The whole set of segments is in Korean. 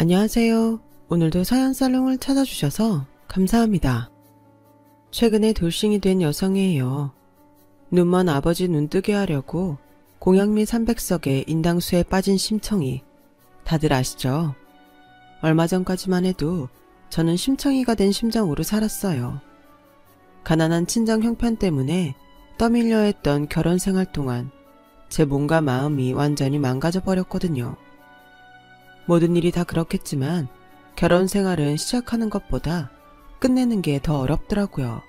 안녕하세요. 오늘도 사연살롱을 찾아주셔서 감사합니다. 최근에 돌싱이 된 여성이에요. 눈먼 아버지 눈뜨게 하려고 공양미 300석의 인당수에 빠진 심청이 다들 아시죠? 얼마 전까지만 해도 저는 심청이가 된 심정으로 살았어요. 가난한 친정 형편 때문에 떠밀려 했던 결혼 생활 동안 제 몸과 마음이 완전히 망가져 버렸거든요. 모든 일이 다 그렇겠지만 결혼 생활은 시작하는 것보다 끝내는 게 더 어렵더라고요.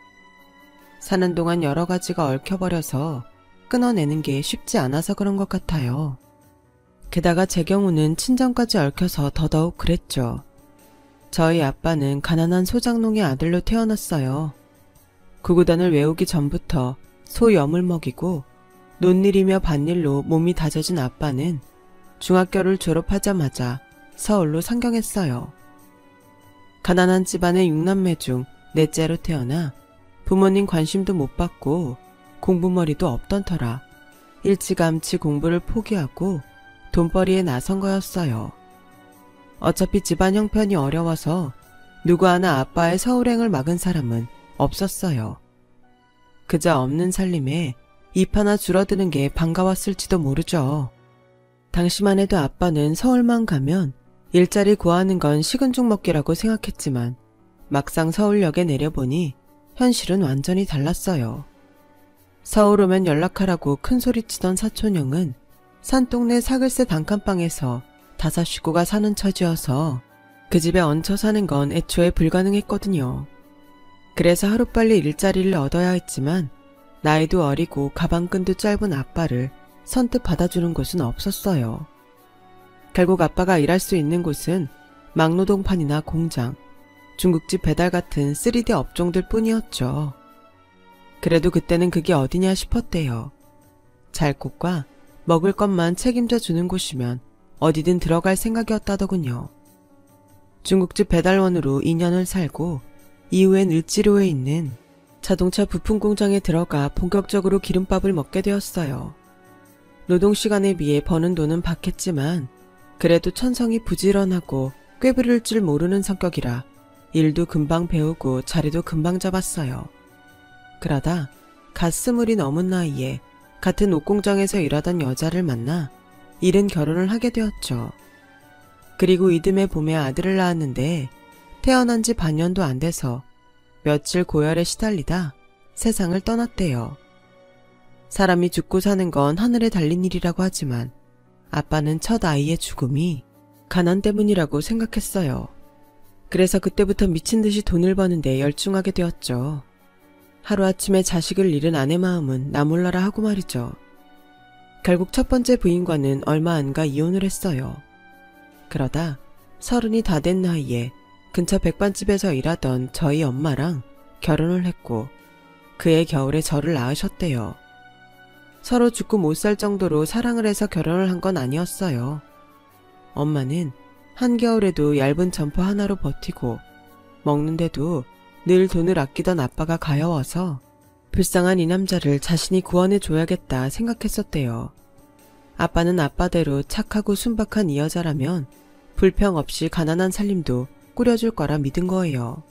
사는 동안 여러 가지가 얽혀버려서 끊어내는 게 쉽지 않아서 그런 것 같아요. 게다가 제 경우는 친정까지 얽혀서 더더욱 그랬죠. 저희 아빠는 가난한 소장농의 아들로 태어났어요. 구구단을 외우기 전부터 소염을 먹이고 논일이며 밭일로 몸이 다져진 아빠는 중학교를 졸업하자마자 서울로 상경했어요. 가난한 집안의 6남매 중 넷째로 태어나 부모님 관심도 못 받고 공부머리도 없던 터라 일찌감치 공부를 포기하고 돈벌이에 나선 거였어요. 어차피 집안 형편이 어려워서 누구 하나 아빠의 서울행을 막은 사람은 없었어요. 그저 없는 살림에 입 하나 줄어드는 게 반가웠을지도 모르죠. 당시만 해도 아빠는 서울만 가면 일자리 구하는 건 식은 죽 먹기라고 생각했지만 막상 서울역에 내려보니 현실은 완전히 달랐어요. 서울 오면 연락하라고 큰소리치던 사촌형은 산동네 사글세 단칸방에서 5 식구가 사는 처지여서 그 집에 얹혀 사는 건 애초에 불가능했거든요. 그래서 하루빨리 일자리를 얻어야 했지만 나이도 어리고 가방끈도 짧은 아빠를 선뜻 받아주는 곳은 없었어요. 결국 아빠가 일할 수 있는 곳은 막노동판이나 공장, 중국집 배달 같은 3D 업종들 뿐이었죠. 그래도 그때는 그게 어디냐 싶었대요. 잘 곳과 먹을 것만 책임져 주는 곳이면 어디든 들어갈 생각이었다더군요. 중국집 배달원으로 2년을 살고 이후엔 을지로에 있는 자동차 부품 공장에 들어가 본격적으로 기름밥을 먹게 되었어요. 노동시간에 비해 버는 돈은 박했지만 그래도 천성이 부지런하고 꾀부릴 줄 모르는 성격이라 일도 금방 배우고 자리도 금방 잡았어요. 그러다 갓 20이 넘은 나이에 같은 옷공장에서 일하던 여자를 만나 이른 결혼을 하게 되었죠. 그리고 이듬해 봄에 아들을 낳았는데 태어난 지 반년도 안 돼서 며칠 고열에 시달리다 세상을 떠났대요. 사람이 죽고 사는 건 하늘에 달린 일이라고 하지만 아빠는 첫 아이의 죽음이 가난 때문이라고 생각했어요. 그래서 그때부터 미친 듯이 돈을 버는데 열중하게 되었죠. 하루아침에 자식을 잃은 아내 마음은 나 몰라라 하고 말이죠. 결국 첫 번째 부인과는 얼마 안 가 이혼을 했어요. 그러다 30이 다 된 나이에 근처 백반집에서 일하던 저희 엄마랑 결혼을 했고 그해 겨울에 저를 낳으셨대요. 서로 죽고 못 살 정도로 사랑을 해서 결혼을 한 건 아니었어요. 엄마는 한겨울에도 얇은 점퍼 하나로 버티고 먹는데도 늘 돈을 아끼던 아빠가 가여워서 불쌍한 이 남자를 자신이 구원해 줘야겠다 생각했었대요. 아빠는 아빠대로 착하고 순박한 이 여자라면 불평 없이 가난한 살림도 꾸려줄 거라 믿은 거예요.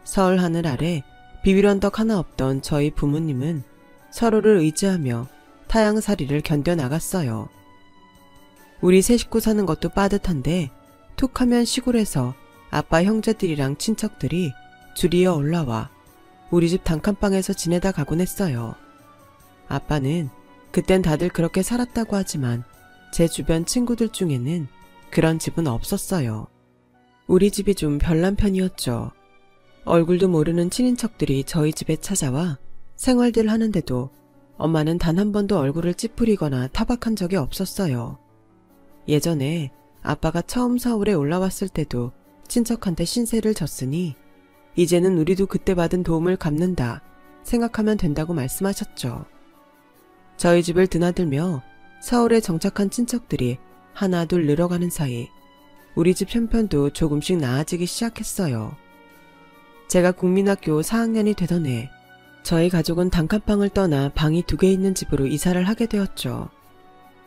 서울 하늘 아래 비빌언덕 하나 없던 저희 부모님은 서로를 의지하며 타양살이를 견뎌나갔어요. 우리 세 식구 사는 것도 빠듯한데 툭하면 시골에서 아빠 형제들이랑 친척들이 줄이어 올라와 우리 집 단칸방에서 지내다 가곤 했어요. 아빠는 그땐 다들 그렇게 살았다고 하지만 제 주변 친구들 중에는 그런 집은 없었어요. 우리 집이 좀 별난 편이었죠. 얼굴도 모르는 친인척들이 저희 집에 찾아와 생활들 하는데도 엄마는 단 한 번도 얼굴을 찌푸리거나 타박한 적이 없었어요. 예전에 아빠가 처음 서울에 올라왔을 때도 친척한테 신세를 졌으니 이제는 우리도 그때 받은 도움을 갚는다 생각하면 된다고 말씀하셨죠. 저희 집을 드나들며 서울에 정착한 친척들이 하나 둘 늘어가는 사이 우리 집 형편도 조금씩 나아지기 시작했어요. 제가 국민학교 4학년이 되던 해 저희 가족은 단칸방을 떠나 방이 2개 있는 집으로 이사를 하게 되었죠.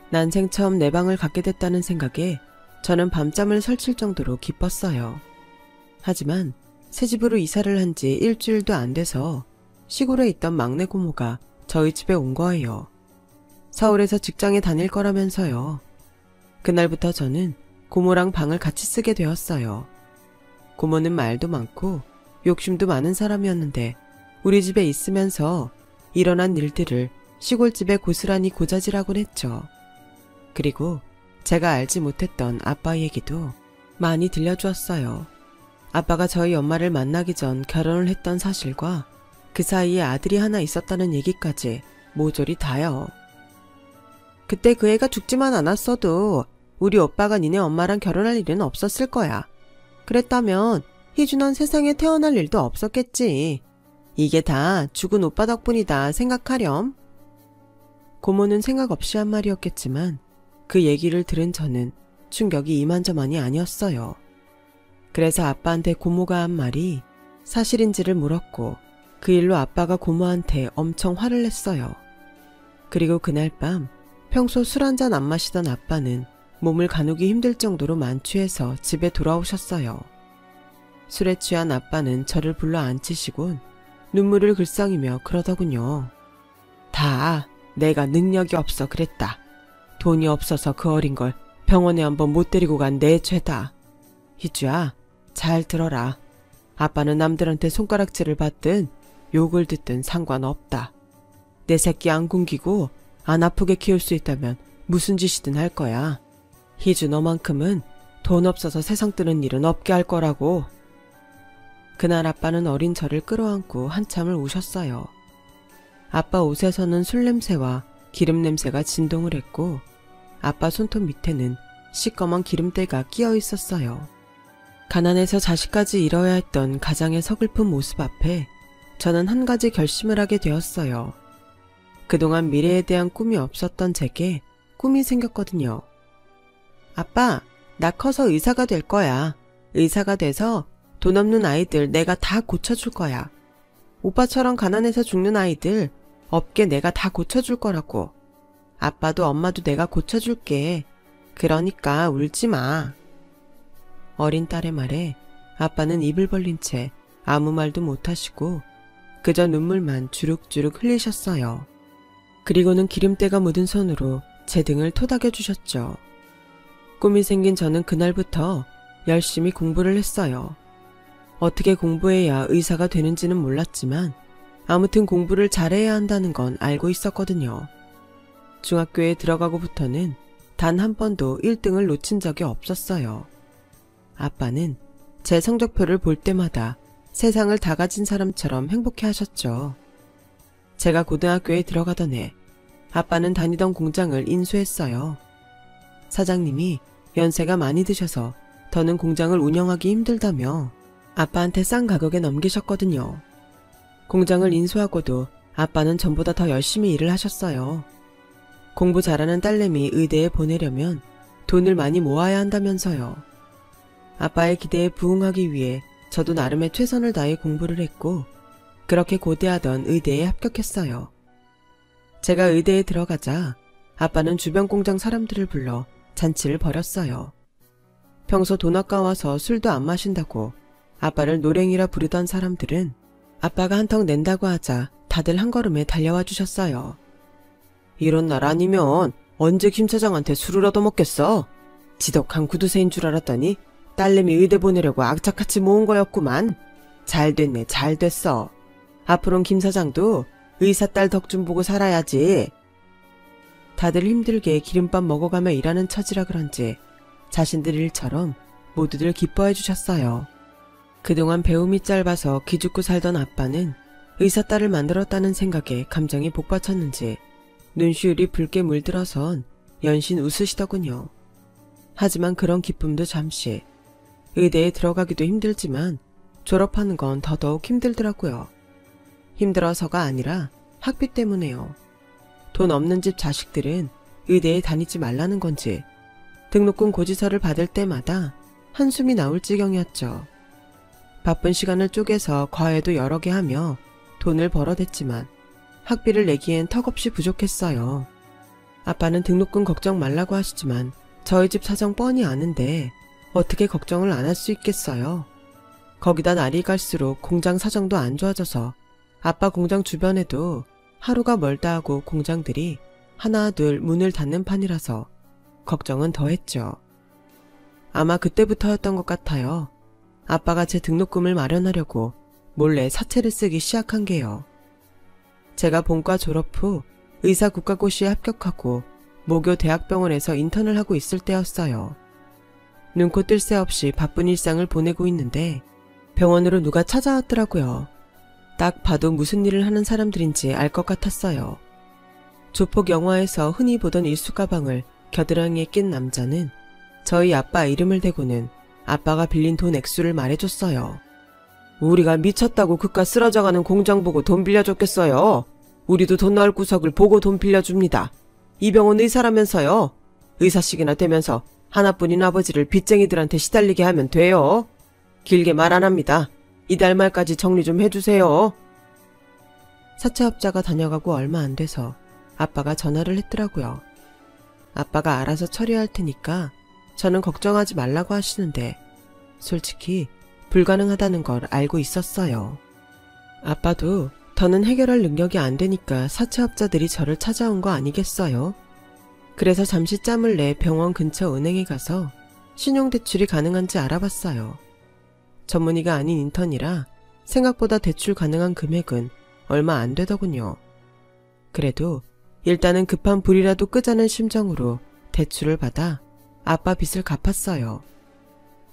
난생 처음 내 방을 갖게 됐다는 생각에 저는 밤잠을 설칠 정도로 기뻤어요. 하지만 새 집으로 이사를 한 지 일주일도 안 돼서 시골에 있던 막내 고모가 저희 집에 온 거예요. 서울에서 직장에 다닐 거라면서요. 그날부터 저는 고모랑 방을 같이 쓰게 되었어요. 고모는 말도 많고 욕심도 많은 사람이었는데 우리 집에 있으면서 일어난 일들을 시골집에 고스란히 고자질하곤 했죠. 그리고 제가 알지 못했던 아빠 얘기도 많이 들려주었어요. 아빠가 저희 엄마를 만나기 전 결혼을 했던 사실과 그 사이에 아들이 하나 있었다는 얘기까지 모조리 다요. 그때 그 애가 죽지만 않았어도 우리 오빠가 니네 엄마랑 결혼할 일은 없었을 거야. 그랬다면 희준은 세상에 태어날 일도 없었겠지. 이게 다 죽은 오빠 덕분이다 생각하렴. 고모는 생각 없이 한 말이었겠지만 그 얘기를 들은 저는 충격이 이만저만이 아니었어요. 그래서 아빠한테 고모가 한 말이 사실인지를 물었고 그 일로 아빠가 고모한테 엄청 화를 냈어요. 그리고 그날 밤 평소 술 한잔 안 마시던 아빠는 몸을 가누기 힘들 정도로 만취해서 집에 돌아오셨어요. 술에 취한 아빠는 저를 불러 앉히시곤 눈물을 글썽이며 그러더군요. 다 내가 능력이 없어 그랬다. 돈이 없어서 그 어린 걸 병원에 한번 못 데리고 간 내 죄다. 희주야, 잘 들어라. 아빠는 남들한테 손가락질을 받든 욕을 듣든 상관없다. 내 새끼 안 굶기고 안 아프게 키울 수 있다면 무슨 짓이든 할 거야. 희주 너만큼은 돈 없어서 세상 뜨는 일은 없게 할 거라고. 그날 아빠는 어린 저를 끌어안고 한참을 우셨어요. 아빠 옷에서는 술 냄새와 기름 냄새가 진동을 했고 아빠 손톱 밑에는 시꺼먼 기름때가 끼어 있었어요. 가난해서 자식까지 잃어야 했던 가장의 서글픈 모습 앞에 저는 한 가지 결심을 하게 되었어요. 그동안 미래에 대한 꿈이 없었던 제게 꿈이 생겼거든요. 아빠, 나 커서 의사가 될 거야. 의사가 돼서 돈 없는 아이들 내가 다 고쳐줄 거야. 오빠처럼 가난해서 죽는 아이들 없게 내가 다 고쳐줄 거라고. 아빠도 엄마도 내가 고쳐줄게. 그러니까 울지 마. 어린 딸의 말에 아빠는 입을 벌린 채 아무 말도 못하시고 그저 눈물만 주룩주룩 흘리셨어요. 그리고는 기름때가 묻은 손으로 제 등을 토닥여 주셨죠. 꿈이 생긴 저는 그날부터 열심히 공부를 했어요. 어떻게 공부해야 의사가 되는지는 몰랐지만 아무튼 공부를 잘해야 한다는 건 알고 있었거든요. 중학교에 들어가고부터는 단 한 번도 1등을 놓친 적이 없었어요. 아빠는 제 성적표를 볼 때마다 세상을 다 가진 사람처럼 행복해 하셨죠. 제가 고등학교에 들어가던 해 아빠는 다니던 공장을 인수했어요. 사장님이 연세가 많이 드셔서 더는 공장을 운영하기 힘들다며 아빠한테 싼 가격에 넘기셨거든요. 공장을 인수하고도 아빠는 전보다 더 열심히 일을 하셨어요. 공부 잘하는 딸내미 의대에 보내려면 돈을 많이 모아야 한다면서요. 아빠의 기대에 부응하기 위해 저도 나름의 최선을 다해 공부를 했고 그렇게 고대하던 의대에 합격했어요. 제가 의대에 들어가자 아빠는 주변 공장 사람들을 불러 잔치를 벌였어요. 평소 돈 아까워서 술도 안 마신다고 아빠를 노랭이라 부르던 사람들은 아빠가 한턱 낸다고 하자 다들 한 걸음에 달려와 주셨어요. 이런 날 아니면 언제 김 차장한테 술을 얻어먹겠어? 지독한 구두쇠인 줄 알았더니 딸내미 의대 보내려고 악착같이 모은 거였구만. 잘 됐네, 잘 됐어. 앞으론 김 사장도 의사 딸 덕 좀 보고 살아야지. 다들 힘들게 기름밥 먹어가며 일하는 처지라 그런지 자신들 일처럼 모두들 기뻐해 주셨어요. 그동안 배움이 짧아서 기죽고 살던 아빠는 의사 딸을 만들었다는 생각에 감정이 복받쳤는지 눈시울이 붉게 물들어선 연신 웃으시더군요. 하지만 그런 기쁨도 잠시. 의대에 들어가기도 힘들지만 졸업하는 건 더더욱 힘들더라고요. 힘들어서가 아니라 학비 때문에요. 돈 없는 집 자식들은 의대에 다니지 말라는 건지 등록금 고지서를 받을 때마다 한숨이 나올 지경이었죠. 바쁜 시간을 쪼개서 과외도 여러 개 하며 돈을 벌어댔지만 학비를 내기엔 턱없이 부족했어요. 아빠는 등록금 걱정 말라고 하시지만 저희 집 사정 뻔히 아는데 어떻게 걱정을 안 할 수 있겠어요. 거기다 날이 갈수록 공장 사정도 안 좋아져서 아빠 공장 주변에도 하루가 멀다 하고 공장들이 하나 둘 문을 닫는 판이라서 걱정은 더했죠. 아마 그때부터였던 것 같아요. 아빠가 제 등록금을 마련하려고 몰래 사채를 쓰기 시작한 게요. 제가 본과 졸업 후 의사 국가고시에 합격하고 모교 대학병원에서 인턴을 하고 있을 때였어요. 눈코 뜰 새 없이 바쁜 일상을 보내고 있는데 병원으로 누가 찾아왔더라고요. 딱 봐도 무슨 일을 하는 사람들인지 알 것 같았어요. 조폭 영화에서 흔히 보던 일수 가방을 겨드랑이에 낀 남자는 저희 아빠 이름을 대고는 아빠가 빌린 돈 액수를 말해줬어요. 우리가 미쳤다고 그깟 쓰러져가는 공장 보고 돈 빌려줬겠어요. 우리도 돈 나올 구석을 보고 돈 빌려줍니다. 이 병원 의사라면서요. 의사식이나 되면서 하나뿐인 아버지를 빚쟁이들한테 시달리게 하면 돼요. 길게 말 안 합니다. 이달 말까지 정리 좀 해주세요. 사채업자가 다녀가고 얼마 안 돼서 아빠가 전화를 했더라고요. 아빠가 알아서 처리할 테니까 저는 걱정하지 말라고 하시는데 솔직히 불가능하다는 걸 알고 있었어요. 아빠도 더는 해결할 능력이 안 되니까 사채업자들이 저를 찾아온 거 아니겠어요? 그래서 잠시 짬을 내 병원 근처 은행에 가서 신용대출이 가능한지 알아봤어요. 전문의가 아닌 인턴이라 생각보다 대출 가능한 금액은 얼마 안 되더군요. 그래도 일단은 급한 불이라도 끄자는 심정으로 대출을 받아 아빠 빚을 갚았어요.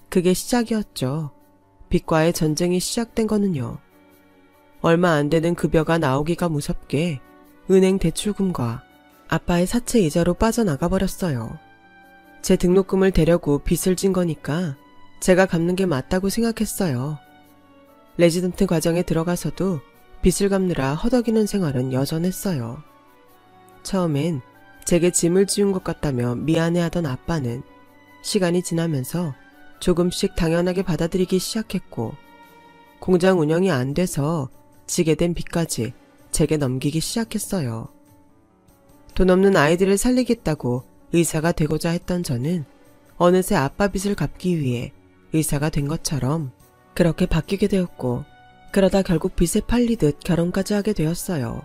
그게 시작이었죠. 빚과의 전쟁이 시작된 거는요. 얼마 안 되는 급여가 나오기가 무섭게 은행 대출금과 아빠의 사채 이자로 빠져나가 버렸어요. 제 등록금을 대려고 빚을 진 거니까 제가 갚는 게 맞다고 생각했어요. 레지던트 과정에 들어가서도 빚을 갚느라 허덕이는 생활은 여전했어요. 처음엔 제게 짐을 지운 것 같다며 미안해하던 아빠는 시간이 지나면서 조금씩 당연하게 받아들이기 시작했고 공장 운영이 안 돼서 지게 된 빚까지 제게 넘기기 시작했어요. 돈 없는 아이들을 살리겠다고 의사가 되고자 했던 저는 어느새 아빠 빚을 갚기 위해 의사가 된 것처럼 그렇게 바뀌게 되었고 그러다 결국 빚에 팔리듯 결혼까지 하게 되었어요.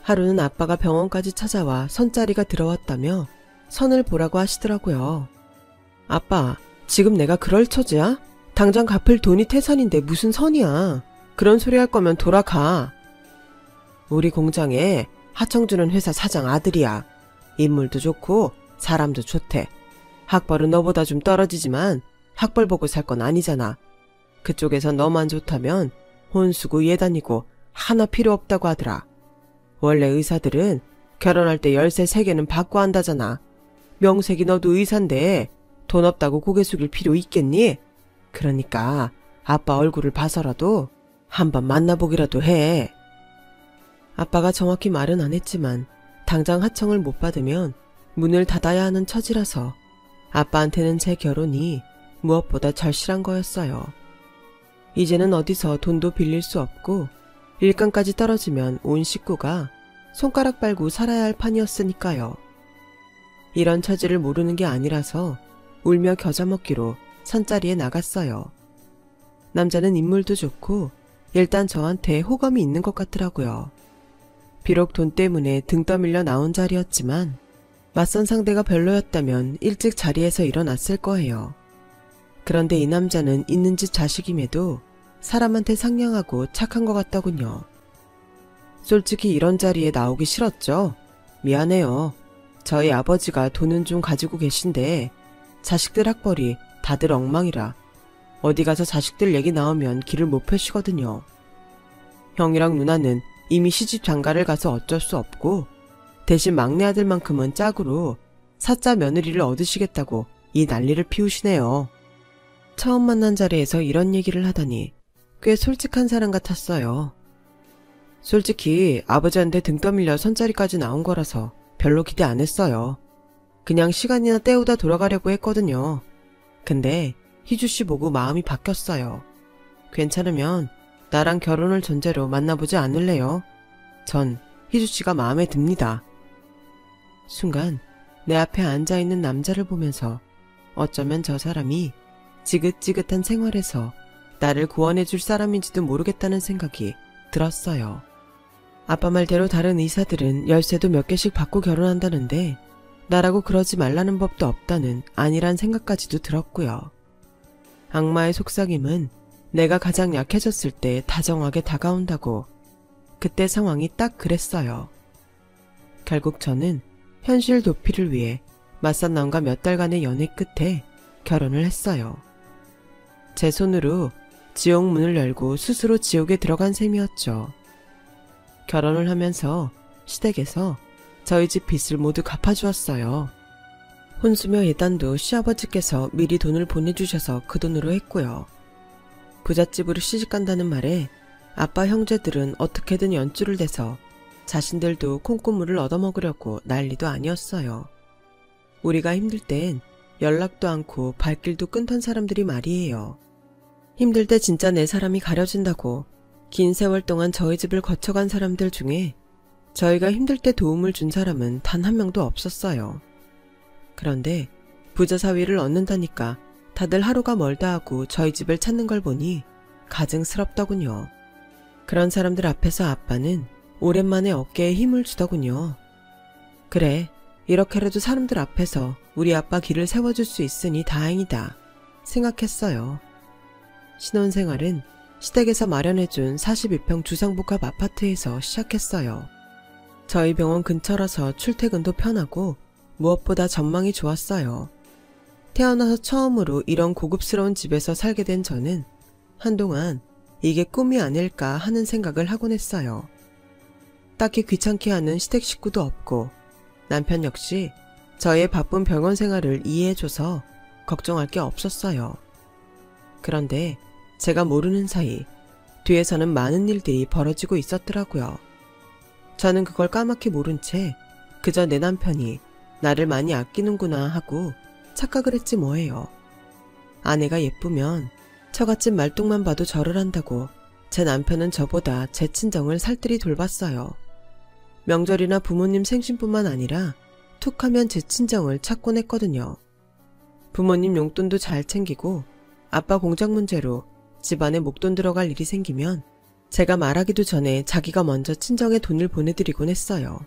하루는 아빠가 병원까지 찾아와 선자리가 들어왔다며 선을 보라고 하시더라고요. 아빠, 지금 내가 그럴 처지야? 당장 갚을 돈이 태산인데 무슨 선이야. 그런 소리 할 거면 돌아가. 우리 공장에 하청주는 회사 사장 아들이야. 인물도 좋고 사람도 좋대. 학벌은 너보다 좀 떨어지지만 학벌 보고 살 건 아니잖아. 그쪽에서 너만 좋다면 혼수고 예단이고 하나 필요 없다고 하더라. 원래 의사들은 결혼할 때 열쇠 3개는 받고 한다잖아. 명색이 너도 의사인데 돈 없다고 고개 숙일 필요 있겠니? 그러니까 아빠 얼굴을 봐서라도 한번 만나보기라도 해. 아빠가 정확히 말은 안 했지만 당장 하청을 못 받으면 문을 닫아야 하는 처지라서 아빠한테는 제 결혼이 무엇보다 절실한 거였어요. 이제는 어디서 돈도 빌릴 수 없고 일감까지 떨어지면 온 식구가 손가락 빨고 살아야 할 판이었으니까요. 이런 처지를 모르는 게 아니라서 울며 겨자 먹기로 선자리에 나갔어요. 남자는 인물도 좋고 일단 저한테 호감이 있는 것 같더라고요. 비록 돈 때문에 등 떠밀려 나온 자리였지만 맞선 상대가 별로였다면 일찍 자리에서 일어났을 거예요. 그런데 이 남자는 있는 집 자식임에도 사람한테 상냥하고 착한 것 같더군요. 솔직히 이런 자리에 나오기 싫었죠. 미안해요. 저희 아버지가 돈은 좀 가지고 계신데 자식들 학벌이 다들 엉망이라 어디 가서 자식들 얘기 나오면 길을 못 펴시거든요. 형이랑 누나는 이미 시집 장가를 가서 어쩔 수 없고 대신 막내 아들만큼은 짝으로 사짜 며느리를 얻으시겠다고 이 난리를 피우시네요. 처음 만난 자리에서 이런 얘기를 하다니 꽤 솔직한 사람 같았어요. 솔직히 아버지한테 등 떠밀려 선자리까지 나온 거라서 별로 기대 안 했어요. 그냥 시간이나 때우다 돌아가려고 했거든요. 근데 희주씨 보고 마음이 바뀌었어요. 괜찮으면 나랑 결혼을 전제로 만나보지 않을래요? 전 희주씨가 마음에 듭니다. 순간 내 앞에 앉아있는 남자를 보면서 어쩌면 저 사람이 지긋지긋한 생활에서 나를 구원해줄 사람인지도 모르겠다는 생각이 들었어요. 아빠 말대로 다른 의사들은 열쇠도 몇 개씩 받고 결혼한다는데 나라고 그러지 말라는 법도 없다는 아니란 생각까지도 들었고요. 악마의 속삭임은 내가 가장 약해졌을 때 다정하게 다가온다고. 그때 상황이 딱 그랬어요. 결국 저는 현실 도피를 위해 맞선남과 몇 달간의 연애 끝에 결혼을 했어요. 제 손으로 지옥 문을 열고 스스로 지옥에 들어간 셈이었죠. 결혼을 하면서 시댁에서 저희 집 빚을 모두 갚아주었어요. 혼수며 예단도 시아버지께서 미리 돈을 보내주셔서 그 돈으로 했고요. 부잣집으로 시집간다는 말에 아빠 형제들은 어떻게든 연줄을 대서 자신들도 콩고물을 얻어먹으려고 난리도 아니었어요. 우리가 힘들 땐 연락도 않고 발길도 끊던 사람들이 말이에요. 힘들 때 진짜 내 사람이 가려진다고 긴 세월 동안 저희 집을 거쳐간 사람들 중에 저희가 힘들 때 도움을 준 사람은 단 한 명도 없었어요. 그런데 부자 사위를 얻는다니까 다들 하루가 멀다 하고 저희 집을 찾는 걸 보니 가증스럽더군요. 그런 사람들 앞에서 아빠는 오랜만에 어깨에 힘을 주더군요. 그래, 이렇게라도 사람들 앞에서 우리 아빠 길을 세워줄 수 있으니 다행이다 생각했어요. 신혼생활은 시댁에서 마련해준 42평 주상복합 아파트에서 시작했어요. 저희 병원 근처라서 출퇴근도 편하고 무엇보다 전망이 좋았어요. 태어나서 처음으로 이런 고급스러운 집에서 살게 된 저는 한동안 이게 꿈이 아닐까 하는 생각을 하곤 했어요. 딱히 귀찮게 하는 시댁 식구도 없고 남편 역시 저의 바쁜 병원 생활을 이해해줘서 걱정할 게 없었어요. 그런데 제가 모르는 사이 뒤에서는 많은 일들이 벌어지고 있었더라고요. 저는 그걸 까맣게 모른 채 그저 내 남편이 나를 많이 아끼는구나 하고 착각을 했지 뭐예요. 아내가 예쁘면 처갓집 말뚝만 봐도 절을 한다고 제 남편은 저보다 제 친정을 살뜰히 돌봤어요. 명절이나 부모님 생신뿐만 아니라 툭하면 제 친정을 찾곤 했거든요. 부모님 용돈도 잘 챙기고 아빠 공장 문제로 집안에 목돈 들어갈 일이 생기면 제가 말하기도 전에 자기가 먼저 친정에 돈을 보내드리곤 했어요.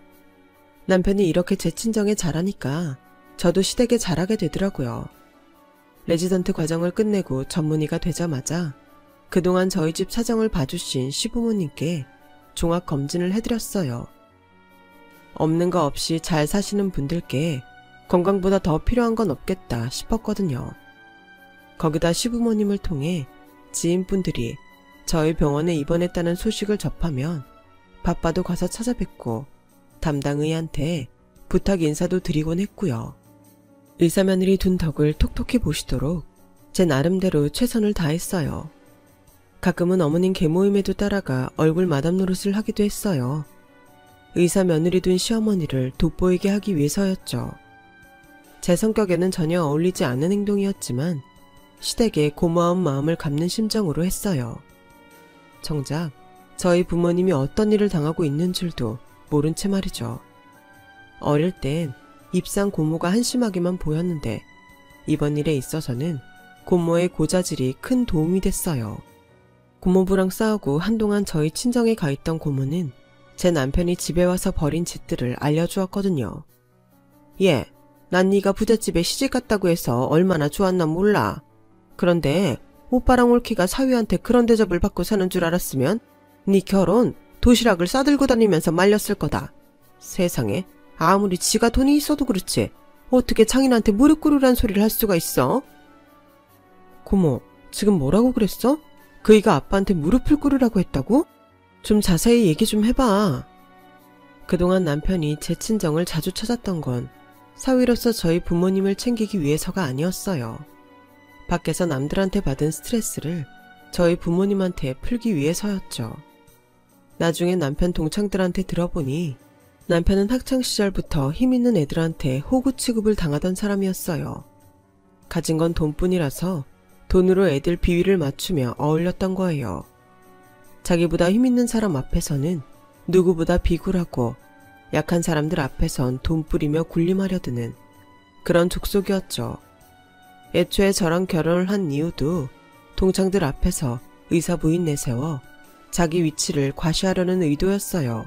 남편이 이렇게 제 친정에 잘하니까 저도 시댁에 잘하게 되더라고요. 레지던트 과정을 끝내고 전문의가 되자마자 그동안 저희 집 사정을 봐주신 시부모님께 종합검진을 해드렸어요. 없는 거 없이 잘 사시는 분들께 건강보다 더 필요한 건 없겠다 싶었거든요. 거기다 시부모님을 통해 지인분들이 저희 병원에 입원했다는 소식을 접하면 바빠도 가서 찾아뵙고 담당의한테 부탁 인사도 드리곤 했고요. 의사며느리 둔 덕을 톡톡히 보시도록 제 나름대로 최선을 다했어요. 가끔은 어머님 개모임에도 따라가 얼굴 마담 노릇을 하기도 했어요. 의사 며느리 둔 시어머니를 돋보이게 하기 위해서였죠. 제 성격에는 전혀 어울리지 않는 행동이었지만 시댁에 고마운 마음을 갚는 심정으로 했어요. 정작 저희 부모님이 어떤 일을 당하고 있는 줄도 모른 채 말이죠. 어릴 땐 입상 고모가 한심하게만 보였는데 이번 일에 있어서는 고모의 고자질이 큰 도움이 됐어요. 고모부랑 싸우고 한동안 저희 친정에 가 있던 고모는 제 남편이 집에 와서 벌인 짓들을 알려주었거든요. 예, 난 네가 부잣집에 시집갔다고 해서 얼마나 좋았나 몰라. 그런데 오빠랑 올키가 사위한테 그런 대접을 받고 사는 줄 알았으면 네 결혼 도시락을 싸들고 다니면서 말렸을 거다. 세상에, 아무리 지가 돈이 있어도 그렇지 어떻게 장인한테 무릎 꿇으란 소리를 할 수가 있어? 고모, 지금 뭐라고 그랬어? 그이가 아빠한테 무릎을 꿇으라고 했다고? 좀 자세히 얘기 좀 해봐. 그동안 남편이 제 친정을 자주 찾았던 건 사위로서 저희 부모님을 챙기기 위해서가 아니었어요. 밖에서 남들한테 받은 스트레스를 저희 부모님한테 풀기 위해서였죠. 나중에 남편 동창들한테 들어보니 남편은 학창시절부터 힘있는 애들한테 호구 취급을 당하던 사람이었어요. 가진 건 돈뿐이라서 돈으로 애들 비위를 맞추며 어울렸던 거예요. 자기보다 힘있는 사람 앞에서는 누구보다 비굴하고 약한 사람들 앞에선 돈 뿌리며 군림하려 드는 그런 족속이었죠. 애초에 저랑 결혼을 한 이유도 동창들 앞에서 의사 부인 내세워 자기 위치를 과시하려는 의도였어요.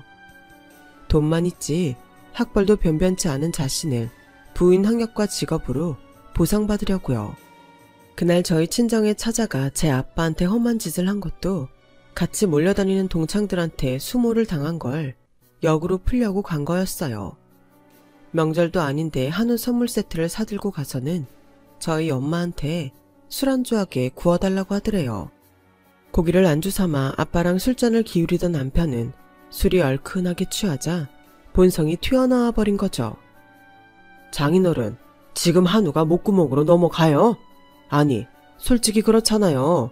돈만 있지 학벌도 변변치 않은 자신을 부인 학력과 직업으로 보상받으려고요. 그날 저희 친정에 찾아가 제 아빠한테 험한 짓을 한 것도 같이 몰려다니는 동창들한테 수모를 당한 걸 역으로 풀려고 간 거였어요. 명절도 아닌데 한우 선물 세트를 사들고 가서는 저희 엄마한테 술안주하게 구워달라고 하더래요. 고기를 안주 삼아 아빠랑 술잔을 기울이던 남편은 술이 얼큰하게 취하자 본성이 튀어나와 버린 거죠. 장인어른, 지금 한우가 목구멍으로 넘어가요? 아니, 솔직히 그렇잖아요.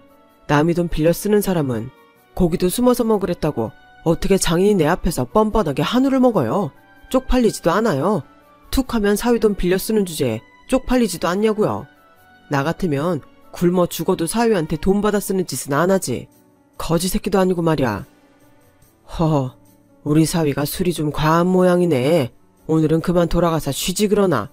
남이 돈 빌려 쓰는 사람은 고기도 숨어서 먹으랬다고 어떻게 장인이 내 앞에서 뻔뻔하게 한우를 먹어요? 쪽팔리지도 않아요. 툭하면 사위 돈 빌려 쓰는 주제에 쪽팔리지도 않냐고요. 나 같으면 굶어 죽어도 사위한테 돈 받아 쓰는 짓은 안 하지. 거지 새끼도 아니고 말이야. 허허, 우리 사위가 술이 좀 과한 모양이네. 오늘은 그만 돌아가서 쉬지 그러나.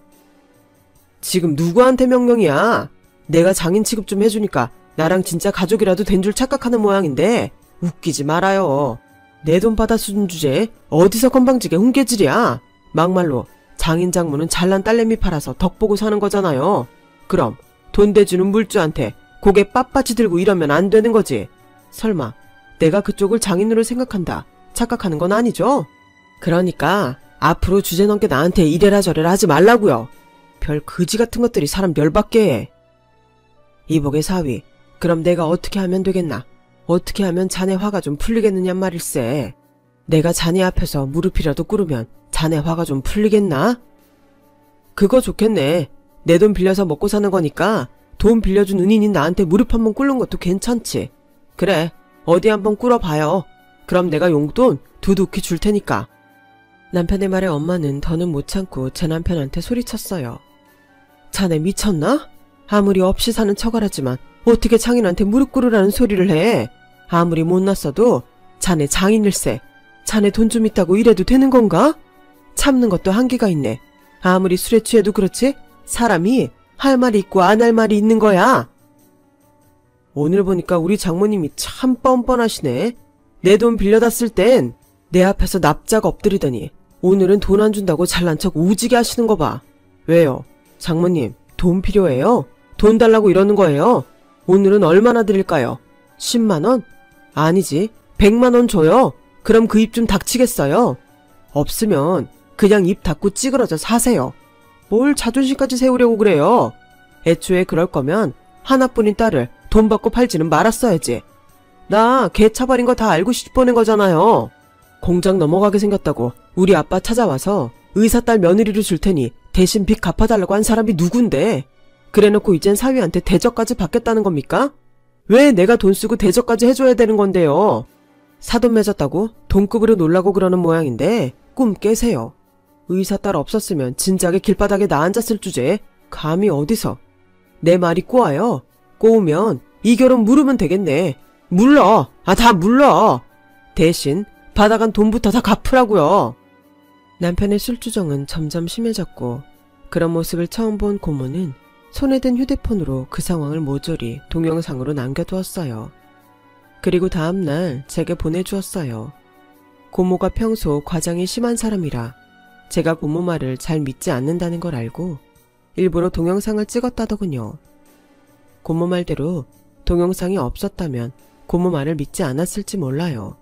지금 누구한테 명령이야? 내가 장인 취급 좀 해주니까 나랑 진짜 가족이라도 된 줄 착각하는 모양인데 웃기지 말아요. 내 돈 받아 쓰는 주제에 어디서 건방지게 훈계질이야. 막말로 장인 장모는 잘난 딸내미 팔아서 덕 보고 사는 거잖아요. 그럼 돈 대주는 물주한테 고개 빳빳이 들고 이러면 안 되는 거지. 설마 내가 그쪽을 장인으로 생각한다 착각하는 건 아니죠? 그러니까 앞으로 주제 넘게 나한테 이래라 저래라 하지 말라고요. 별 거지 같은 것들이 사람 열받게 해. 이복의 사위, 그럼 내가 어떻게 하면 되겠나? 어떻게 하면 자네 화가 좀 풀리겠느냔 말일세. 내가 자네 앞에서 무릎이라도 꿇으면 자네 화가 좀 풀리겠나? 그거 좋겠네. 내 돈 빌려서 먹고 사는 거니까 돈 빌려준 은인인 나한테 무릎 한번 꿇는 것도 괜찮지. 그래, 어디 한번 꿇어봐요. 그럼 내가 용돈 두둑히 줄 테니까. 남편의 말에 엄마는 더는 못 참고 제 남편한테 소리쳤어요. 자네 미쳤나? 아무리 없이 사는 척하라지만 어떻게 장인한테 무릎 꿇으라는 소리를 해. 아무리 못났어도 자네 장인일세. 자네 돈 좀 있다고 이래도 되는 건가? 참는 것도 한계가 있네. 아무리 술에 취해도 그렇지 사람이 할 말이 있고 안 할 말이 있는 거야. 오늘 보니까 우리 장모님이 참 뻔뻔하시네. 내 돈 빌려다 쓸 땐 내 앞에서 납작 엎드리더니 오늘은 돈 안 준다고 잘난 척 오지게 하시는 거 봐. 왜요? 장모님 돈 필요해요? 돈 달라고 이러는 거예요? 오늘은 얼마나 드릴까요? 10만 원? 아니지 100만 원 줘요. 그럼 그 입 좀 닥치겠어요? 없으면 그냥 입 닫고 찌그러져 사세요. 뭘 자존심까지 세우려고 그래요? 애초에 그럴 거면 하나뿐인 딸을 돈 받고 팔지는 말았어야지. 나 개 차버린 거 다 알고 시집 보낸 거잖아요. 공장 넘어가게 생겼다고 우리 아빠 찾아와서 의사딸 며느리를 줄 테니 대신 빚 갚아달라고 한 사람이 누군데? 그래놓고 이젠 사위한테 대접까지 받겠다는 겁니까? 왜 내가 돈 쓰고 대접까지 해줘야 되는 건데요? 사돈 맺었다고 돈급으로 놀라고 그러는 모양인데 꿈 깨세요. 의사딸 없었으면 진작에 길바닥에 나 앉았을 주제에 감히 어디서. 내 말이 꼬아요. 꼬우면 이 결혼 물으면 되겠네. 물러. 다 물러. 대신 받아간 돈부터 다 갚으라고요. 남편의 술주정은 점점 심해졌고 그런 모습을 처음 본 고모는 손에 든 휴대폰으로 그 상황을 모조리 동영상으로 남겨두었어요. 그리고 다음날 제게 보내주었어요. 고모가 평소 과장이 심한 사람이라 제가 고모 말을 잘 믿지 않는다는 걸 알고 일부러 동영상을 찍었다더군요. 고모 말대로 동영상이 없었다면 고모 말을 믿지 않았을지 몰라요.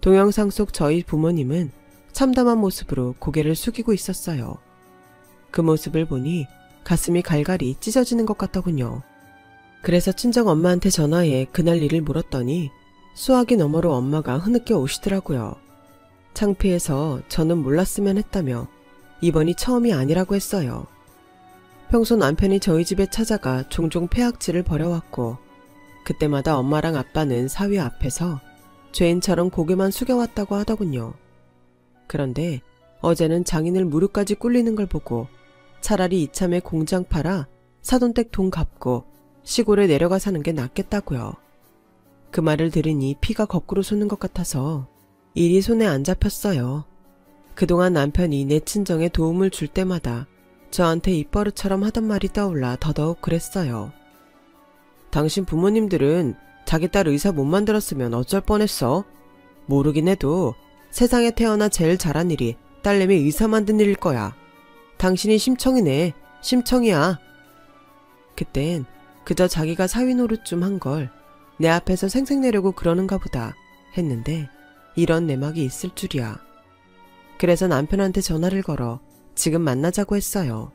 동영상 속 저희 부모님은 참담한 모습으로 고개를 숙이고 있었어요. 그 모습을 보니 가슴이 갈갈이 찢어지는 것 같더군요. 그래서 친정 엄마한테 전화해 그날 일을 물었더니 수화기 너머로 엄마가 흐느껴 오시더라고요. 창피해서 저는 몰랐으면 했다며 이번이 처음이 아니라고 했어요. 평소 남편이 저희 집에 찾아가 종종 폐악질을 벌여왔고 그때마다 엄마랑 아빠는 사위 앞에서 죄인처럼 고개만 숙여왔다고 하더군요. 그런데 어제는 장인을 무릎까지 꿇리는 걸 보고 차라리 이참에 공장 팔아 사돈댁 돈 갚고 시골에 내려가 사는 게 낫겠다고요. 그 말을 들으니 피가 거꾸로 솟는 것 같아서 일이 손에 안 잡혔어요. 그동안 남편이 내 친정에 도움을 줄 때마다 저한테 입버릇처럼 하던 말이 떠올라 더더욱 그랬어요. 당신 부모님들은 자기 딸 의사 못 만들었으면 어쩔 뻔했어. 모르긴 해도 세상에 태어나 제일 잘한 일이 딸내미 의사 만든 일일 거야. 당신이 심청이네. 심청이야. 그땐 그저 자기가 사위 노릇 좀 한 걸 내 앞에서 생색내려고 그러는가 보다 했는데 이런 내막이 있을 줄이야. 그래서 남편한테 전화를 걸어 지금 만나자고 했어요.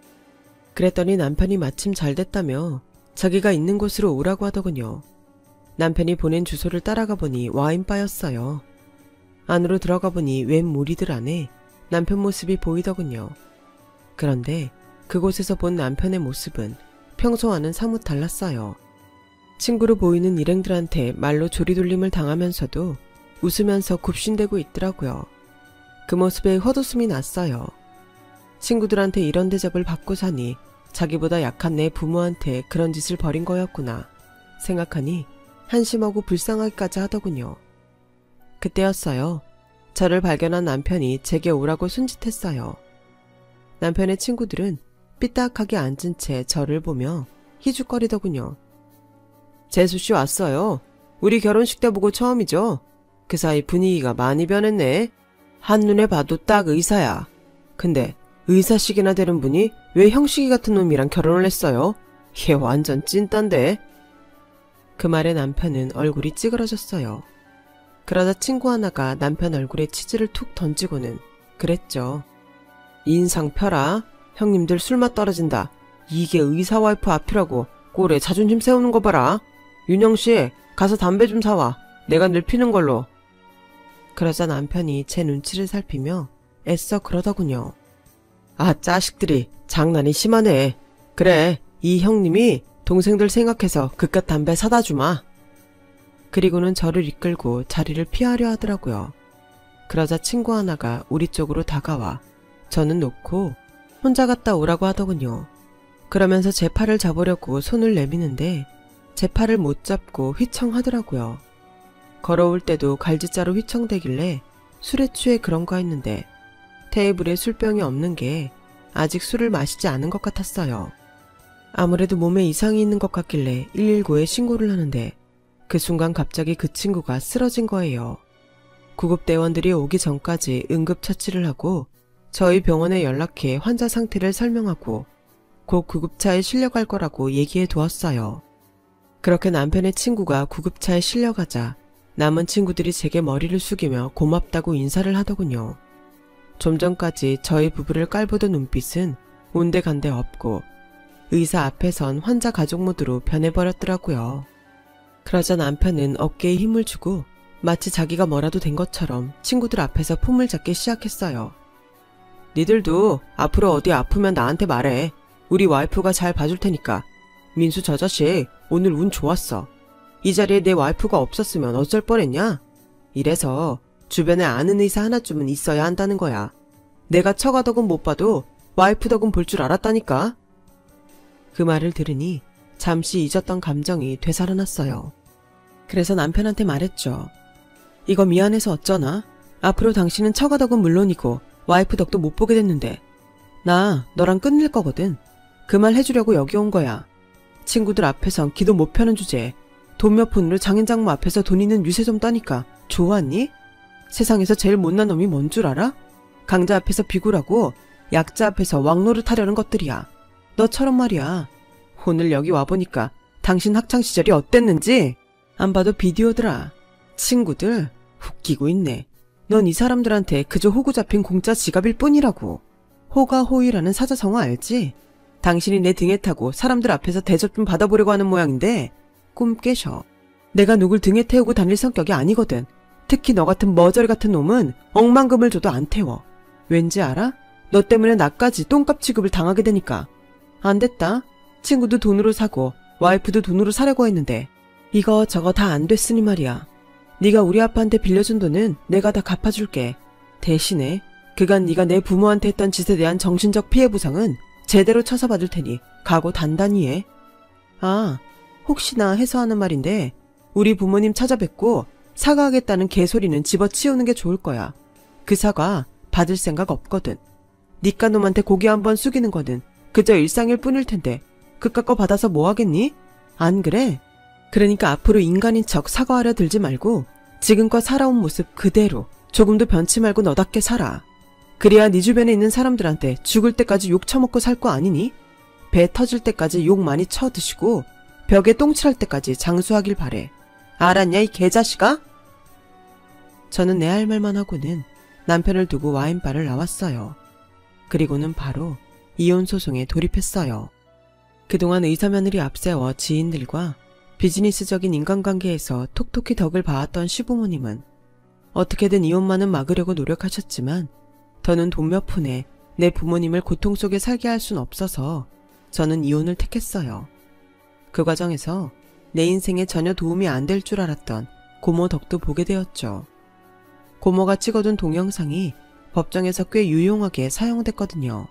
그랬더니 남편이 마침 잘 됐다며 자기가 있는 곳으로 오라고 하더군요. 남편이 보낸 주소를 따라가 보니 와인바였어요. 안으로 들어가 보니 웬 무리들 안에 남편 모습이 보이더군요. 그런데 그곳에서 본 남편의 모습은 평소와는 사뭇 달랐어요. 친구로 보이는 일행들한테 말로 조리돌림을 당하면서도 웃으면서 굽신대고 있더라고요. 그 모습에 헛웃음이 났어요. 친구들한테 이런 대접을 받고 사니 자기보다 약한 내 부모한테 그런 짓을 벌인 거였구나 생각하니 한심하고 불쌍하기까지 하더군요. 그때였어요. 저를 발견한 남편이 제게 오라고 손짓했어요. 남편의 친구들은 삐딱하게 앉은 채 저를 보며 희죽거리더군요. 재수씨 왔어요. 우리 결혼식 때 보고 처음이죠. 그 사이 분위기가 많이 변했네. 한눈에 봐도 딱 의사야. 근데 의사식이나 되는 분이 왜 형식이 같은 놈이랑 결혼을 했어요? 얘 완전 찐딴데. 그 말에 남편은 얼굴이 찌그러졌어요. 그러다 친구 하나가 남편 얼굴에 치즈를 툭 던지고는 그랬죠. 인상 펴라. 형님들 술맛 떨어진다. 이게 의사 와이프 앞이라고 꼴에 자존심 세우는 거 봐라. 윤영씨 가서 담배 좀 사와. 내가 늘 피는 걸로. 그러자 남편이 제 눈치를 살피며 애써 그러더군요. 아 자식들이 장난이 심하네. 그래 이 형님이 동생들 생각해서 그깟 담배 사다 주마. 그리고는 저를 이끌고 자리를 피하려 하더라고요. 그러자 친구 하나가 우리 쪽으로 다가와 저는 놓고 혼자 갔다 오라고 하더군요. 그러면서 제 팔을 잡으려고 손을 내미는데 제 팔을 못 잡고 휘청하더라고요. 걸어올 때도 갈지자로 휘청대길래 술에 취해 그런가 했는데 테이블에 술병이 없는 게 아직 술을 마시지 않은 것 같았어요. 아무래도 몸에 이상이 있는 것 같길래 119에 신고를 하는데 그 순간 갑자기 그 친구가 쓰러진 거예요. 구급대원들이 오기 전까지 응급처치를 하고 저희 병원에 연락해 환자 상태를 설명하고 곧 구급차에 실려갈 거라고 얘기해 두었어요. 그렇게 남편의 친구가 구급차에 실려가자 남은 친구들이 제게 머리를 숙이며 고맙다고 인사를 하더군요. 좀 전까지 저희 부부를 깔보던 눈빛은 온데간데 없고 의사 앞에선 환자 가족 모드로 변해버렸더라고요. 그러자 남편은 어깨에 힘을 주고 마치 자기가 뭐라도 된 것처럼 친구들 앞에서 폼을 잡기 시작했어요. 니들도 앞으로 어디 아프면 나한테 말해. 우리 와이프가 잘 봐줄 테니까. 민수 저 자식 오늘 운 좋았어. 이 자리에 내 와이프가 없었으면 어쩔 뻔했냐? 이래서 주변에 아는 의사 하나쯤은 있어야 한다는 거야. 내가 처가 덕은 못 봐도 와이프 덕은 볼 줄 알았다니까. 그 말을 들으니 잠시 잊었던 감정이 되살아났어요. 그래서 남편한테 말했죠. 이거 미안해서 어쩌나? 앞으로 당신은 처가 덕은 물론이고 와이프 덕도 못 보게 됐는데 나 너랑 끝낼 거거든. 그 말 해주려고 여기 온 거야. 친구들 앞에선 기도 못 펴는 주제에 돈 몇 푼으로 장인장모 앞에서 돈 있는 유세 좀 따니까 좋았니? 세상에서 제일 못난 놈이 뭔 줄 알아? 강자 앞에서 비굴하고 약자 앞에서 왕노릇 하려는 것들이야. 너처럼 말이야. 오늘 여기 와보니까 당신 학창시절이 어땠는지 안 봐도 비디오더라. 친구들 웃기고 있네. 넌 이 사람들한테 그저 호구 잡힌 공짜 지갑일 뿐이라고. 호가 호의라는 사자성어 알지? 당신이 내 등에 타고 사람들 앞에서 대접 좀 받아보려고 하는 모양인데 꿈 깨셔. 내가 누굴 등에 태우고 다닐 성격이 아니거든. 특히 너 같은 머저리 같은 놈은 억만금을 줘도 안 태워. 왠지 알아? 너 때문에 나까지 똥값 취급을 당하게 되니까. 안 됐다. 친구도 돈으로 사고 와이프도 돈으로 사려고 했는데 이거 저거 다 안 됐으니 말이야. 네가 우리 아빠한테 빌려준 돈은 내가 다 갚아줄게. 대신에 그간 네가 내 부모한테 했던 짓에 대한 정신적 피해 보상은 제대로 쳐서 받을 테니 각오 단단히 해. 아, 혹시나 해서 하는 말인데 우리 부모님 찾아뵙고 사과하겠다는 개소리는 집어치우는 게 좋을 거야. 그 사과 받을 생각 없거든. 니까 놈한테 고개 한번 숙이는 거는 그저 일상일 뿐일 텐데 그깟 거 받아서 뭐 하겠니? 안 그래? 그러니까 앞으로 인간인 척 사과하려 들지 말고 지금껏 살아온 모습 그대로 조금도 변치 말고 너답게 살아. 그래야 네 주변에 있는 사람들한테 죽을 때까지 욕 처먹고 살 거 아니니? 배 터질 때까지 욕 많이 쳐드시고 벽에 똥칠할 때까지 장수하길 바래. 알았냐 이 개자식아? 저는 내 할 말만 하고는 남편을 두고 와인바를 나왔어요. 그리고는 바로 이혼 소송에 돌입했어요. 그동안 의사며느리 앞세워 지인들과 비즈니스적인 인간관계에서 톡톡히 덕을 봐왔던 시부모님은 어떻게든 이혼만은 막으려고 노력하셨지만 더는 돈 몇 푼에 내 부모님을 고통 속에 살게 할 순 없어서 저는 이혼을 택했어요. 그 과정에서 내 인생에 전혀 도움이 안 될 줄 알았던 고모 덕도 보게 되었죠. 고모가 찍어둔 동영상이 법정에서 꽤 유용하게 사용됐거든요.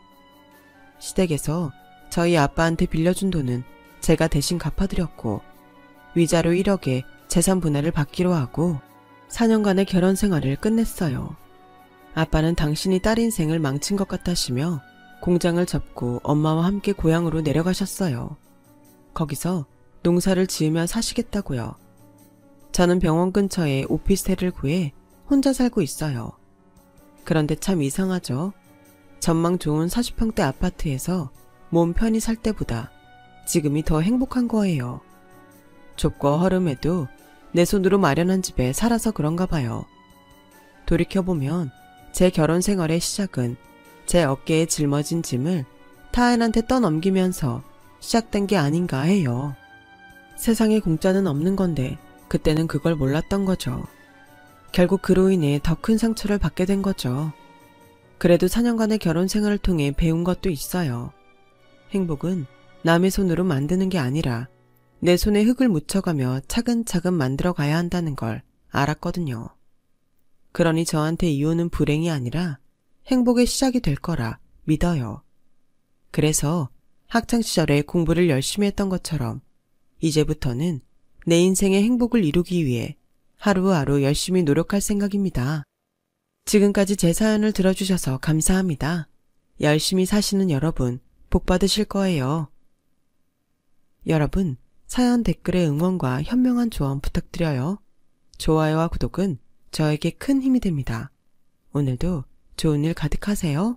시댁에서 저희 아빠한테 빌려준 돈은 제가 대신 갚아드렸고 위자료 1억에 재산 분할을 받기로 하고 4년간의 결혼 생활을 끝냈어요. 아빠는 당신이 딸 인생을 망친 것 같다시며 공장을 접고 엄마와 함께 고향으로 내려가셨어요. 거기서 농사를 지으며 사시겠다고요. 저는 병원 근처에 오피스텔을 구해 혼자 살고 있어요. 그런데 참 이상하죠. 전망 좋은 40평대 아파트에서 몸 편히 살 때보다 지금이 더 행복한 거예요. 좁고 허름해도 내 손으로 마련한 집에 살아서 그런가 봐요. 돌이켜보면 제 결혼 생활의 시작은 제 어깨에 짊어진 짐을 타인한테 떠넘기면서 시작된 게 아닌가 해요. 세상에 공짜는 없는 건데 그때는 그걸 몰랐던 거죠. 결국 그로 인해 더 큰 상처를 받게 된 거죠. 그래도 4년간의 결혼 생활을 통해 배운 것도 있어요. 행복은 남의 손으로 만드는 게 아니라 내 손에 흙을 묻혀가며 차근차근 만들어 가야 한다는 걸 알았거든요. 그러니 저한테 이혼은 불행이 아니라 행복의 시작이 될 거라 믿어요. 그래서 학창시절에 공부를 열심히 했던 것처럼 이제부터는 내 인생의 행복을 이루기 위해 하루하루 열심히 노력할 생각입니다. 지금까지 제 사연을 들어주셔서 감사합니다. 열심히 사시는 여러분 복 받으실 거예요. 여러분 사연 댓글에 응원과 현명한 조언 부탁드려요. 좋아요와 구독은 저에게 큰 힘이 됩니다. 오늘도 좋은 일 가득하세요.